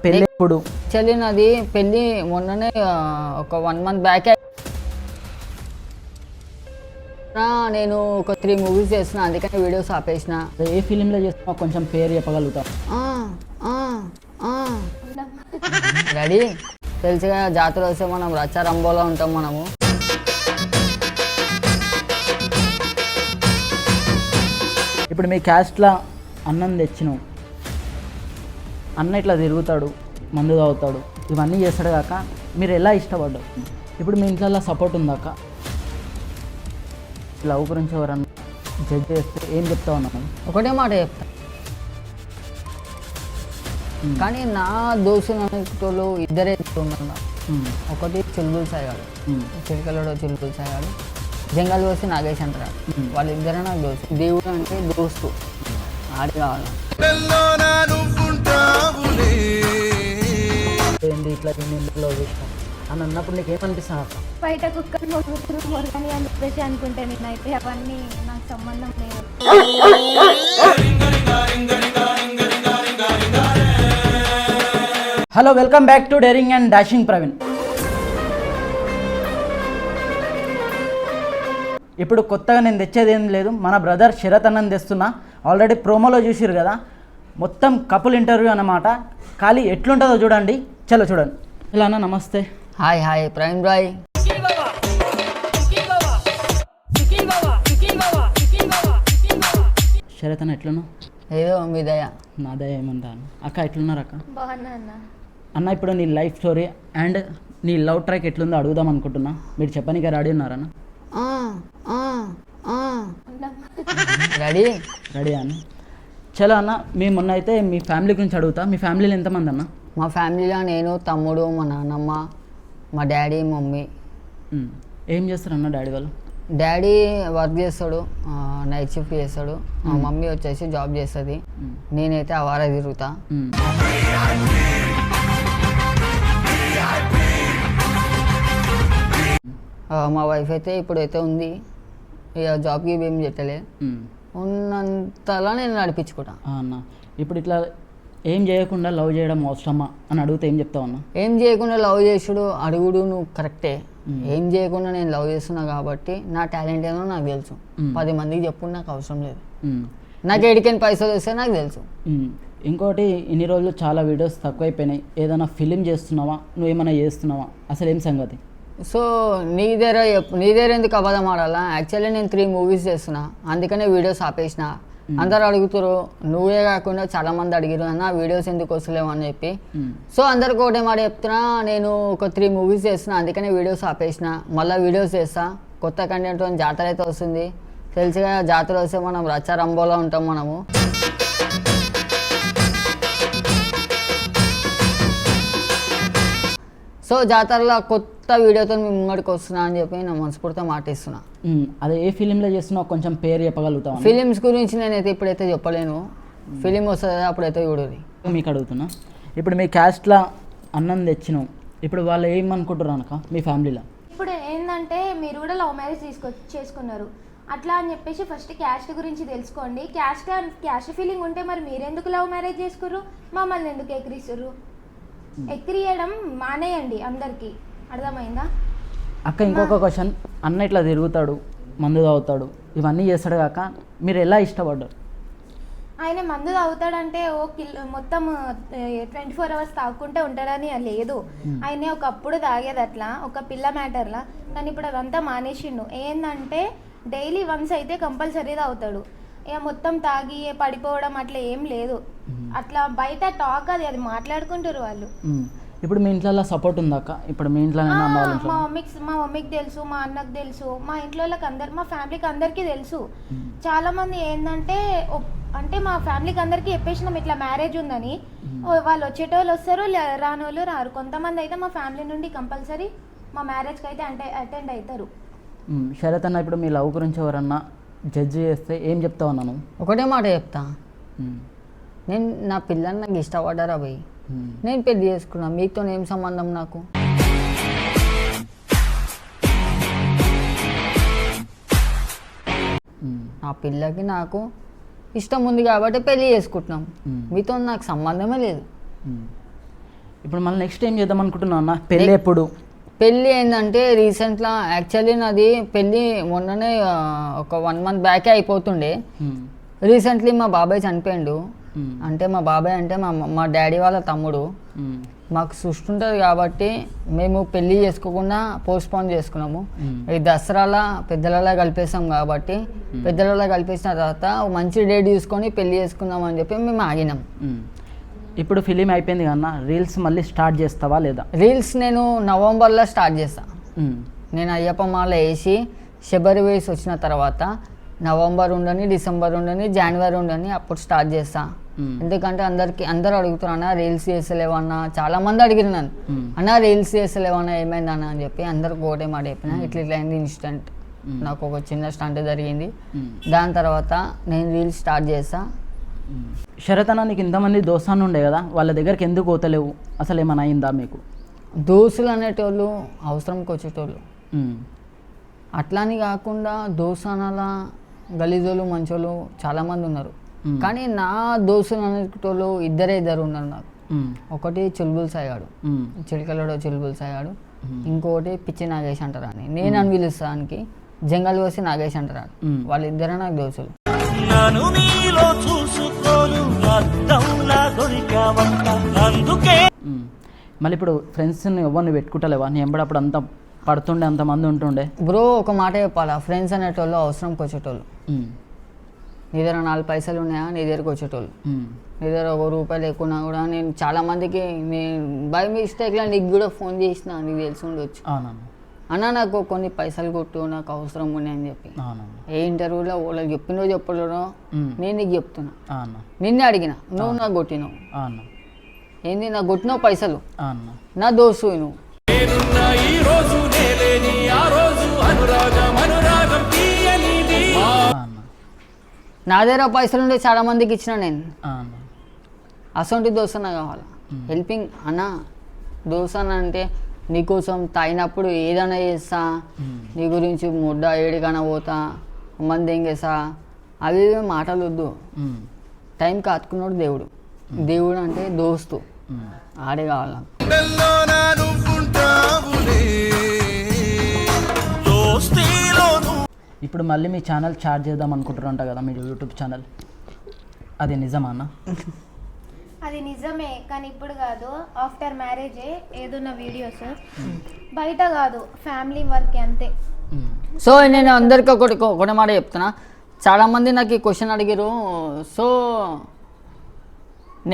పెళ్ళి ఎప్పుడు? చెల్లి నాది పెళ్ళి మొన్ననే ఒక 1 month బ్యాక్. నేను ఒక 3 movies చేస్తున్నా, అందుకని వీడియోస్ ఆపేసిన. ఏ ఫిలింలో చేస్తున్నావు, కొంచెం పేరు చెప్పగలుగుతాం? రెడీ తెలుసుగా, జాతర వస్తే మనం రచ్చారంబోలో ఉంటాం మనము. ఇప్పుడు మీ క్యాస్ట్లో అన్నం తెచ్చినావు, అన్న ఇట్లా తిరుగుతాడు, మందు తాగుతాడు, ఇవన్నీ చేస్తాడు కాక మీరు ఎలా ఇష్టపడ్డావు? ఇప్పుడు మీ ఇంట్లో సపోర్ట్ ఉందాక? లవ్ గురించి ఎవరన్నా జడ్జ్ చేస్తే ఏం చెప్తావు అన్న? ఒకటే మాట చెప్తా, కానీ నా దోస్తులు ఇద్దరే ఉన్నారు. ఒకటి చుల్బుల్ సాయిగాడు, చిలకలూడ చుల్బుల్ సాయిగాడు, జంగల్ దోస్తు నాగేష్ అంటారు. వాళ్ళిద్దరే నాకు దోస్తు. దేవుడు అంటే దోస్తు, ఆడి కావాలి. ఏంటి ఇట్లా లవ్ చేసినావు అని అన్నప్పుడు నీకు ఏమనిపిస్తుంది అక్క? బయట కుక్కలు మొరగని అని చెప్పేసి అనుకుంటే నేనైతే అవన్నీ నాకు సంబంధం లేదు. Hello, welcome back to daring and dashing Praveen. ఇప్పుడు కొత్తగా నేను తెచ్చేది ఏం లేదు, మన బ్రదర్ శరత్ అన్నని తెస్తున్నా. ఆల్రెడీ ప్రోమోలో చూసిరు కదా, మొత్తం కపుల్ ఇంటర్వ్యూ అన్నమాట. ఖాళీ ఎట్లుంటుందో చూడండి, చలో చూడండి. ఇలా అన్న నమస్తే. హాయ్ హాయ్ ప్రవీణ్ బాయ్. శరత్ అన్న ఎట్లున్నావు? ఏదో మీ దయ. నా దయ ఏమంటాను. అక్క ఎట్లున్నారు అక్క? బాగున్నా అన్న. అన్న ఇప్పుడు నీ లైఫ్ స్టోరీ అండ్ నీ లవ్ ట్రాక్ ఎట్లుందో అడుగుదాం అనుకుంటున్నా. మీరు చెప్పనీకి రెడీ ఉన్నారన్న? రెడీ రెడీ అన్న. చలో అన్న, మేము మొన్న అయితే మీ ఫ్యామిలీ గురించి అడుగుతా. మీ ఫ్యామిలీలో ఎంతమంది అన్న? మా ఫ్యామిలీలో నేను, తమ్ముడు, మా నాన్నమ్మ, మా డాడీ, మమ్మీ. ఏం చేస్తారు అన్న డాడీ వాళ్ళు? డాడీ వర్క్ చేస్తాడు, నైట్ షిఫ్ట్ చేస్తాడు. మా మమ్మీ వచ్చేసి జాబ్ చేస్తుంది. నేనైతే అవారా తిరుగుతా. మా వైఫ్ అయితే ఇప్పుడైతే ఉంది, ఇక జాబ్కి ఏం చెప్పలే, ఉన్నంతలా నేను నడిపించుకుంటా. అన్న ఇప్పుడు ఇట్లా ఏం చేయకుండా లవ్ చేయడం అవసరమా అని అడిగితే ఏం చెప్తావు అన్న? ఏం చేయకుండా లవ్ చేసుడు అడుగుడు నువ్వు కరెక్టే. ఏం చేయకుండా నేను లవ్ చేస్తున్నా కాబట్టి నా టాలెంట్ ఏదో నాకు తెలుసు. 10 మందికి చెప్పు నాకు అవసరం లేదు. నాకు ఎడికైనా పైసలు వస్తే నాకు తెలుసు. ఇంకోటి, ఇన్ని రోజులు చాలా వీడియోస్ తక్కువైపోయినాయి. ఏదైనా ఫిలిం చేస్తున్నావా, నువ్వేమైనా చేస్తున్నావా, అసలు ఏం సంగతి? సో నీ దగ్గర ఎందుకు అబద్ధం ఆడాలా? యాక్చువల్లీ నేను 3 movies చేస్తున్నా, అందుకనే వీడియోస్ ఆపేసిన. అందరు అడుగుతారు, నువ్వే కాకుండా చాలా మంది అడిగారు అన్న వీడియోస్ ఎందుకు వస్తలేవు అని చెప్పి. సో అందరికి ఒకటే మాట చెప్తున్నా, నేను ఒక 3 movies చేస్తున్నా, అందుకనే వీడియోస్ ఆపేసిన. మళ్ళీ వీడియోస్ చేస్తా, కొత్త కంటెంట్. జాతర అయితే వస్తుంది తెలుసుగా, జాతర వస్తే మనం రచ్చారంబోలో ఉంటాం మనము. సో జాతరలో కొత్త వీడియోతో మీ ముంగడికి వస్తున్నా అని చెప్పి నేను మనస్ఫూర్తిగా మాటిస్తున్నా. అదే ఏ ఫిలింలో చేస్తున్నావు, కొంచెం పేరు చెప్పగలుగుతాం? ఫిలిమ్స్ గురించి నేనైతే ఇప్పుడైతే చెప్పలేను, ఫిలిం వస్తుంది అప్పుడైతే చూడదు. మీకు అడుగుతున్నా, ఇప్పుడు మీ క్యాస్ట్లో అన్నం తెచ్చినావు, ఇప్పుడు వాళ్ళు ఏమనుకుంటారు అనక మీ ఫ్యామిలీలో? ఇప్పుడు ఏంటంటే మీరు కూడా లవ్ మ్యారేజ్ చేసుకున్నారు అట్లా అని చెప్పేసి ఫస్ట్ క్యాస్ట్ గురించి తెలుసుకోండి. క్యాస్ట్ ఫీలింగ్ ఉంటే మరి మీరెందుకు లవ్ మ్యారేజ్ చేసుకుర్రు? మమ్మల్ని ఎందుకు ఎక్కిరిస్తుర్రు? ఎక్కిరియడం మానేయండి అందరికీ, అర్థమైందా అక్క? ఇంకొక క్వశ్చన్, అన్న ఇట్లా తిరుగుతాడు, మందు తాగుతాడు, ఇవన్నీ చేస్తాడు కాక మీరు ఎలా ఇష్టపడ్డారు? ఆయన మందు తాగుతాడంటే మొత్తం 24 hours తాగుకుంటే ఉంటాడని లేదు. ఆయన ఒకప్పుడు తాగేది అట్లా ఒక పిల్ల మ్యాటర్లా, కానీ ఇప్పుడు అదంతా మానేసిండు. ఏంటంటే డైలీ వన్స్ అయితే కంపల్సరీ తాగుతాడు. ఇక మొత్తం తాగి పడిపోవడం అట్లా ఏం లేదు. అట్లా బయట టాక్ అది మాట్లాడుకుంటారు వాళ్ళు. ఇప్పుడు మీ ఇంట్లో సపోర్ట్ ఉందాక? ఇప్పుడు మీ ఇంట్లో మా మమ్మీకి తెలుసు, మా అన్నకు తెలుసు, మా ఇంట్లో వాళ్ళకి మా ఫ్యామిలీకి అందరికీ తెలుసు. చాలా మంది ఏంటంటే అంటే మా ఫ్యామిలీకి అందరికీ చెప్పేసినాం ఇట్లా మ్యారేజ్ ఉందని. వాళ్ళు వచ్చేటోళ్ళు వస్తారు, రానోళ్ళు రారు. కొంతమంది అయితే మా ఫ్యామిలీ నుండి కంపల్సరీ మా మ్యారేజ్కి అయితే అటెండ్ అవుతారు. శరత్ అన్న, ఇప్పుడు మీ లవ్ గురించి ఎవరన్నా జడ్జ్ చేస్తే ఏం చెప్తావు అన్నాను? ఒకటే మాట చెప్తా, నేను నా పిల్లని నాకు ఇష్టపడ్డారా పోయి నేను పెళ్లి చేసుకున్నా, మీతో ఏం సంబంధం నాకు? నా పిల్లకి నాకు ఇష్టం ఉంది కాబట్టి పెళ్లి చేసుకుంటున్నాం, మీతో నాకు సంబంధమే లేదు. ఇప్పుడు మళ్ళీ నెక్స్ట్ ఏం చేద్దాం అనుకుంటున్నావు అన్న? పెళ్ళి ఎప్పుడు? పెళ్ళి ఏంటంటే రీసెంట్గా యాక్చువల్లీ నాది పెళ్ళి మొన్ననే ఒక 1 month బ్యాకే అయిపోతుండే. రీసెంట్లీ మా బాబాయ్ చనిపోయిండు. అంటే మా బాబాయ్ అంటే మా డాడీ వాళ్ళ తమ్ముడు. మాకు సృష్టి ఉంటుంది కాబట్టి మేము పెళ్ళి చేసుకోకుండా పోస్ట్పోన్ చేసుకున్నాము. ఈ దసరాలా పెద్దలలో కలిపేసాం కాబట్టి పెద్దలలో కలిపేసిన తర్వాత మంచి డేట్ తీసుకొని పెళ్ళి చేసుకుందాం అని చెప్పి మేము ఆగినాం. ఇప్పుడు ఫిలిం అయిపోయింది కన్నా, రీల్స్ మళ్ళీ స్టార్ట్ చేస్తావా లేదా? రీల్స్ నేను నవంబర్లో స్టార్ట్ చేస్తాను. నేను అయ్యప్ప మాల వేసి శబరి వేసి వచ్చిన తర్వాత నవంబర్ ఉండని, డిసెంబర్ ఉండని, జనవరి ఉండని అప్పుడు స్టార్ట్ చేస్తా. ఎందుకంటే అందరూ అడుగుతారు అన్న రీల్స్ చేస్తలేవన్నా, చాలా మంది అడిగిరు నన్ను అన్న రీల్స్ చేస్తలేవన్నా ఏమైందన్న అని చెప్పి అందరికి ఒకటే మాట చెప్పిన. ఇట్లా అయింది ఇన్స్టెంట్, నాకు ఒక చిన్న స్టంట్ జరిగింది. దాని తర్వాత నేను రీల్స్ స్టార్ట్ చేస్తా. శరత్ అన్న, నీకు ఇంతమంది దోస్తాను ఉండే కదా, వాళ్ళ దగ్గరికి ఎందుకు పోతలేవు? అసలు ఏమైనా అయిందా మీకు? దోస్తులు అనేటోళ్ళు అవసరంకి వచ్చేటోళ్ళు, అట్లాని కాకుండా దోస్తానాల గలీజోళ్ళు మంచోళ్ళు చాలామంది ఉన్నారు. కానీ నా దోస్తులు అనేటోళ్ళు ఇద్దరు ఉన్నారు నాకు. ఒకటి చుల్బుల్ సాయిగాడు, చిలకలడో చుల్బుల్ సాయిగాడు. ఇంకోటి పిచ్చి నాగేష్ అంటారు అని నేను అని పిలుస్తానికి జంగల్ వసి నాగేష్ అంటారు. వాళ్ళిద్దరే నాకు దోస్తులు. మళ్ళీ ఇప్పుడు ఫ్రెండ్స్ని ఎవరిని పెట్టుకుంటలేవా? నీ ఎంబడప్పుడు అంత పడుతుండే, అంతమంది ఉంటుండే. బ్రో ఒక మాట చెప్పాలా, ఫ్రెండ్స్ అనేటోళ్ళు అవసరంకి వచ్చేటోళ్ళు. నీ దగ్గర 4 పైసలు ఉన్నాయా నీ దగ్గరకు వచ్చేటోళ్ళు. నీ దగ్గర ₹1 లేకున్నా కూడా నేను చాలా మందికి నేను బై మిస్టేక్లో నీకు కూడా ఫోన్ చేసిన, నీకు తెలిసి ఉండొచ్చు అన్న నాకు కొన్ని పైసలు కొట్టు, నాకు అవసరం ఉన్నాయని చెప్పి. ఏ ఇంటర్వ్యూలో వాళ్ళకి చెప్పినో చెప్పలేదో నేను నీకు చెప్తున్నా. నిన్నే అడిగిన, నువ్వు నాకు కొట్టినావు. ఏంది నాకు కొట్టినావు పైసలు, నా దోస్తు నువ్వు. నా దగ్గర పైసలు ఉండే చాలా మందికి ఇచ్చిన నేను. అసొంటి దోస్తు నాకు కావాలి. హెల్పింగ్ అన్న దోస్తు అంటే నీకోసం తాగినప్పుడు ఏదైనా చేస్తా, నీ గురించి ముడ్డ ఏడికైనా పోతా, మంది ఏం చేస్తా, అవి మాటలు వద్దు. టైం కాచుకున్నాడు దేవుడు. దేవుడు అంటే దోస్తు, ఆడే కావాలి నాకు. ఇప్పుడు మళ్ళీ మీ ఛానల్ స్టార్ట్ చేద్దాం అనుకుంటారంట కదా, మీ యూట్యూబ్ ఛానల్, అది నిజమా అన్న? అది నిజమే, కానీ ఇప్పుడు కాదు, ఆఫ్టర్ మ్యారేజే ఏదున్న వీడియోస్, బయట కాదు, ఫ్యామిలీ వర్క్ అంతే. సో నేను అందరికీ ఒకటి మాట చెప్తున్నా. చాలామంది నాకు ఈ క్వశ్చన్ అడిగారు. సో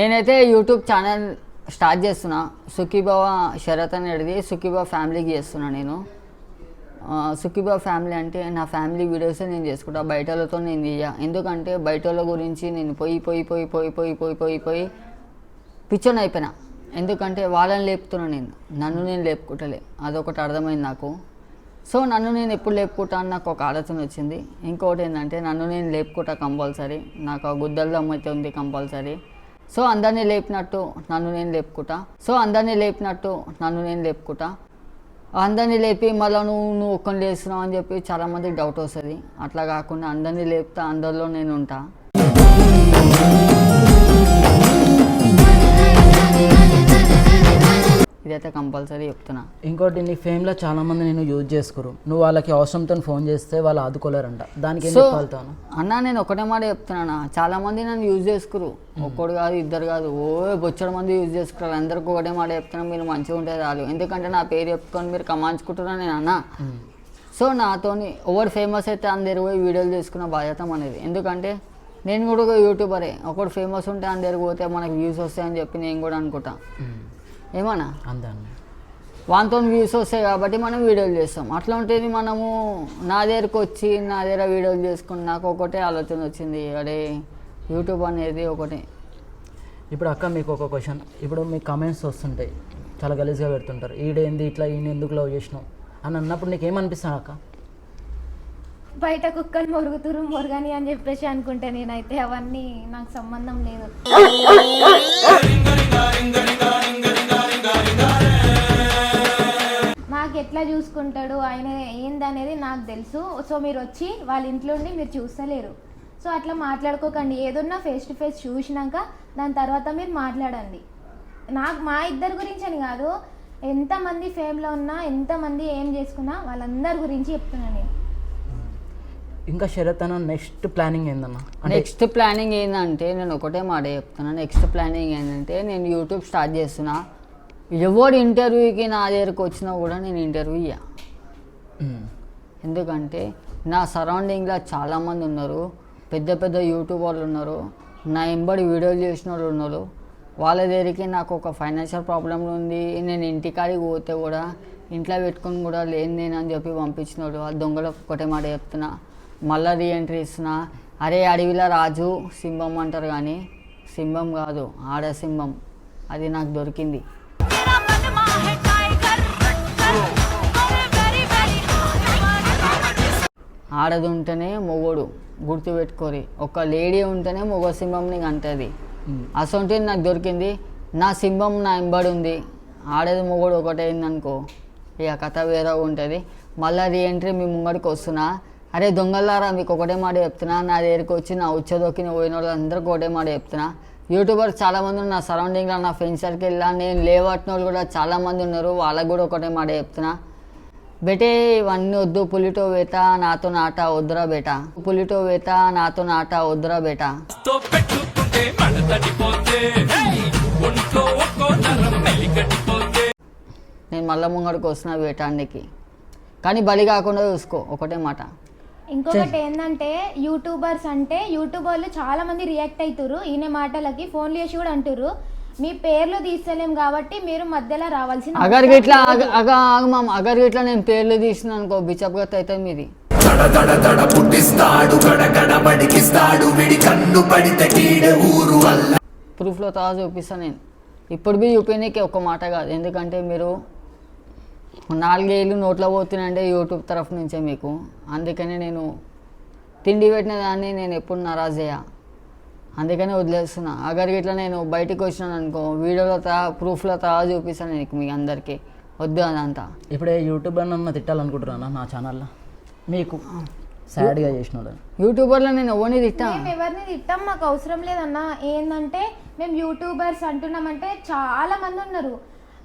నేనైతే యూట్యూబ్ ఛానల్ స్టార్ట్ చేస్తున్నా. సుఖీబావ శరత్ అనేది సుఖీబావ ఫ్యామిలీకి చేస్తున్నా నేను. సుఖీబావ ఫ్యామిలీ అంటే నా ఫ్యామిలీ వీడియోసే నేను చేసుకుంటా, బయటలతో నేను చేయ. ఎందుకంటే బయటల గురించి నేను పోయి పిచ్చోని అయిపోయినా. ఎందుకంటే వాళ్ళని లేపుతున్నా, నన్ను నేను లేపుకుంటలే. అదొకటి అర్థమైంది నాకు. సో నన్ను నేను ఎప్పుడు లేపుకుంటా అని నాకు ఒక ఆలోచన వచ్చింది. ఇంకోటి ఏంటంటే నన్ను నేను లేపుకుంటా కంపల్సరీ, నాకు ఆ గుద్దల అయితే ఉంది కంపల్సరీ. సో అందరినీ లేపినట్టు నన్ను నేను లేపుకుంటా. అందరినీ లేపి మళ్ళీ నువ్వు ఒక్కని లేస్తున్నావు అని చెప్పి చాలామందికి డౌట్ వస్తుంది. అట్లా కాకుండా అందరినీ లేపుతా, అందరిలో నేను ఉంటా. ఇదైతే కంపల్సరీ చెప్తున్నా. ఇంకోటి, నీ ఫేమ్లో చాలామంది నేను యూజ్ చేసుకోరు, నువ్వు వాళ్ళకి అవసరంతో ఫోన్ చేస్తే వాళ్ళు ఆదుకోలేరంట, దానికి ఏం చెప్పాలుతాను అన్న? నేను ఒకటే మాట చెప్తున్నా, చాలామంది నన్ను యూజ్ చేసుకోరు. ఒక్కడు కాదు, ఇద్దరు కాదు, బొచ్చడు మంది యూజ్ చేసుకున్నారు. అందరికీ ఒకటే మాట చెప్తున్నా, మీరు మంచిగా ఉంటే చాలు. ఎందుకంటే నా పేరు చెప్పుకొని మీరు కమాంచుకుంటున్నా నేను అన్న. సో నాతోని ఎవరు ఫేమస్ అయితే అందరు పోయి వీడియోలు చేసుకున్న బాధ్యత అనేది. ఎందుకంటే నేను కూడా ఒక యూట్యూబరే, ఒకటి ఫేమస్ ఉంటే అందరికి పోతే మనకు వ్యూస్ వస్తాయని చెప్పి నేను కూడా అనుకుంటా. ఏమన్నా వాంతో వ్యూస్ వస్తాయి కాబట్టి మనం వీడియోలు చేస్తాం. అట్లా ఉంటుంది. మనము నా దగ్గరకు వచ్చి నా దగ్గర వీడియోలు చేసుకుని నాకు ఒకటే ఆలోచన వచ్చింది, అరే యూట్యూబ్ అనేది ఒకటి. ఇప్పుడు అక్క మీకు ఒక క్వశ్చన్, ఇప్పుడు మీ కామెంట్స్ వస్తుంటాయి, చాలా గలీజ్గా పెడుతుంటారు, ఈడేంది ఇట్లా, ఈయన ఎందుకు లవ్ చేసినావు అని అన్నప్పుడు నీకు ఏమనిపిస్తాను అక్క? బయట కుక్కలు మొరగని అని చెప్పేసి అనుకుంటే నేనైతే అవన్నీ నాకు సంబంధం లేదు. నాకు ఎట్లా చూసుకుంటాడు ఆయన ఏందనేది నాకు తెలుసు. సో మీరు వచ్చి వాళ్ళ ఇంట్లో ఉండి మీరు చూస్తలేరు. సో అట్లా మాట్లాడుకోకండి. ఏదన్నా ఫేస్ టు ఫేస్ చూసినాక దాని తర్వాత మీరు మాట్లాడండి. నాకు మా ఇద్దరి గురించి అని కాదు, ఎంతమంది ఫేమ్లో ఉన్నా ఎంతమంది ఏం చేసుకున్నా వాళ్ళందరి గురించి చెప్తున్నా నేను. ఇంకా శరత్ అన్న నెక్స్ట్ ప్లానింగ్ ఏందన్న? నెక్స్ట్ ప్లానింగ్ ఏంటంటే నేను ఒకటే మాట చెప్తున్నా. నెక్స్ట్ ప్లానింగ్ ఏంటంటే నేను యూట్యూబ్ స్టార్ట్ చేస్తున్నా. ఎవరు ఇంటర్వ్యూకి నా దగ్గరకు వచ్చినా కూడా నేను ఇంటర్వ్యూ ఇయ్య. ఎందుకంటే నా సరౌండింగ్లో చాలామంది ఉన్నారు, పెద్ద పెద్ద యూట్యూబ్ వాళ్ళు ఉన్నారు, నా ఎంబడి వీడియోలు చేసిన వాళ్ళు ఉన్నారు. వాళ్ళ దగ్గరికి నాకు ఒక ఫైనాన్షియల్ ప్రాబ్లం ఉంది, నేను ఇంటికాడికి పోతే కూడా ఇంట్లో పెట్టుకొని కూడా లేని నేనని చెప్పి పంపించినాడు. ఆ దొంగలకు ఒకటే మాట చెప్తున్నా, మళ్ళీ రీఎంట్రీ ఇస్తున్నా. అరే అడవిలో రాజు సింహం అంటారు కానీ సింహం కాదు, ఆడ సింహం. అది నాకు దొరికింది. ఆడది ఉంటేనే మొగోడు, గుర్తుపెట్టుకోరి. ఒక లేడీ ఉంటేనే మొగ సింహంని అంటది. అసొంటిది నాకు దొరికింది. నా సింహం నా ఎంబడి ఉంది. ఆడది మొగోడు ఒకటైందనుకో ఇక కథ వేరే ఉంటుంది. మళ్ళీ రీఎంట్రీ మీ ముంగడికి వస్తున్నా. అరే దొంగలారా, మీకు ఒకటే మాట చెప్తున్నా, నా దగ్గరికి వచ్చి నా ఉచ్చదొక్కిన పోయిన వాళ్ళందరికీ ఒకటే మాట చెప్తున్నా. యూట్యూబర్స్ చాలామంది ఉన్నారు నా సరౌండింగ్లో, నా ఫ్రెండ్స్ సర్కిల్లో. నేను లేవట్టిన వాళ్ళు కూడా చాలామంది ఉన్నారు, వాళ్ళకు కూడా ఒకటే మాట చెప్తున్నా. బేటే ఇవన్నీ వద్దు, పులిటో వేత నాతో నాట వద్దురా బేట, పులిటో వేత నాతో నాట వద్దురా బేట. నేను మళ్ళా ముంగడికి వస్తున్నా వేటానికి, కానీ బలి కాకుండా చూసుకో, ఒకటే మాట. ఇంకొకటి ఏంటంటే యూట్యూబర్స్ అంటే యూట్యూబర్లు చాలా మంది రియాక్ట్ అవుతారు ఈయన మాటలకి, ఫోన్లు చేసి కూడా అంటారు మీ పేర్లు తీస్తలేం కాబట్టి మీరు మధ్యలో రావాల్సిన అగర్ గిట్లా అగర్ గిట్లా నేను పేర్లు తీసిన అనుకో బిచ్చప్ గత అయితే మీది. ప్రూఫ్లో తా చూపిస్తాను నేను. ఇప్పుడు బి చూపించే ఒక మాట కాదు, ఎందుకంటే మీరు 4 ఏళ్ళు నోట్లో పోతున్నాయంటే యూట్యూబ్ తరఫు నుంచే మీకు. అందుకనే నేను తిండి పెట్టిన దాన్ని నేను ఎప్పుడు నారాజ్ అయ్యా, అందుకనే వదిలేస్తున్నా. అగర్ ఇట్లా నేను బయటకు వచ్చినాను అనుకో వీడియోలో ప్రూఫ్లో చూపిస్తాను నీకు, మీ అందరికీ వద్దు అదంతా. ఇప్పుడే యూట్యూబర్ నన్ను తిట్టాలనుకుంటున్నా నా ఛానల్లో, మీకు సాడ్గా చేసిన యూట్యూబర్లో నేను ఎవరిని తిట్టా? మేము ఎవరిని తిట్టాం, మాకు అవసరం లేదన్న. ఏంటంటే మేము యూట్యూబర్స్ అంటున్నామంటే చాలా మంది ఉన్నారు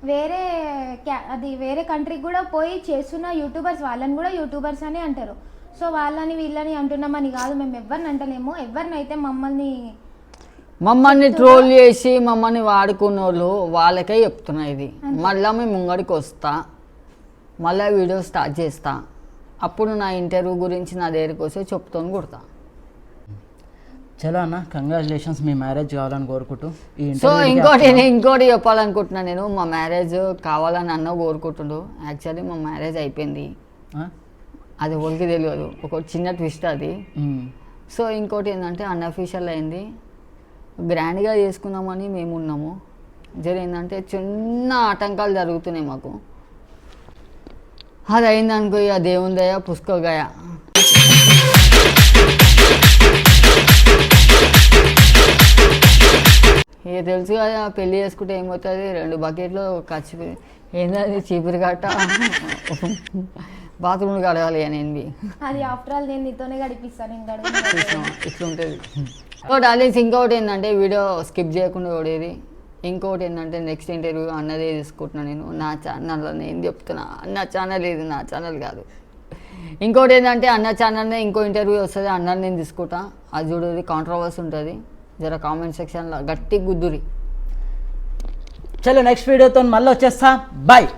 వేరే కంట్రీకి కూడా పోయి చేస్తున్న యూట్యూబర్స్, వాళ్ళని కూడా యూట్యూబర్స్ అని అంటారు. సో వాళ్ళని వీళ్ళని అంటున్నామని కాదు, మేము ఎవరిని అంటలేము. ఎవరినైతే మమ్మల్ని ట్రోల్ చేసి మమ్మల్ని వాడుకున్న వాళ్ళు వాళ్ళకే చెప్తున్నా ఇది. మళ్ళీ మేము ముంగడికి వస్తా, మళ్ళీ వీడియో స్టార్ట్ చేస్తా, అప్పుడు నా ఇంటర్వ్యూ గురించి నా దగ్గరికి వస్తే చెప్తాను కొడతా. చలో అన్న, కంగ్రాచులేషన్స్, మీ మ్యారేజ్ కావాలని కోరుకుంటూ. సో ఇంకోటి చెప్పాలనుకుంటున్నా నేను, మా మ్యారేజ్ కావాలని అన్న కోరుకుంటుండు. యాక్చువల్లీ మా మ్యారేజ్ అయిపోయింది, అది ఎవరికి తెలియదు, ఒక చిన్న ట్విస్ట్ అది. సో ఇంకోటి ఏంటంటే అన్అఫీషియల్ అయింది, గ్రాండ్గా చేసుకుందామని మేము ఉన్నాము. ఏంటంటే చిన్న ఆటంకాలు జరుగుతున్నాయి మాకు. అది అయిందనుకో ఇక దేవుని దయ పుష్కగాయ. ఇక తెలుసు కదా, పెళ్ళి చేసుకుంటే ఏమవుతుంది, 2 బకెట్లు ఖర్చు ఏంటది చీపురు కట్ట బాత్రూమ్ కడగాలి అని. అది ఆఫ్టర్ ఆల్ నేను నీతోనే గడిపిస్తాను, ఇట్లుంటుంది. డార్లింగ్స్ ఇంకొకటి ఏంటంటే వీడియో స్కిప్ చేయకుండా ఓడేది. ఇంకోటి ఏంటంటే నెక్స్ట్ ఇంటర్వ్యూ అన్నదే తీసుకుంటున్నాను నేను. నా ఛానల్లో నేను చెప్తున్నా, అన్న ఛానల్ ఇది నా ఛానల్ కాదు. ఇంకోటి ఏంటంటే అన్న ఛానల్నే ఇంకో ఇంటర్వ్యూ వస్తుంది, అన్నని నేను తీసుకుంటా. అది చూడేది కాంట్రవర్సీ ఉంటుంది, జర కామెంట్ సెక్షన్లో గట్టి గుద్దురి. చలో నెక్స్ట్ వీడియోతో మళ్ళీ వచ్చేస్తా, బాయ్.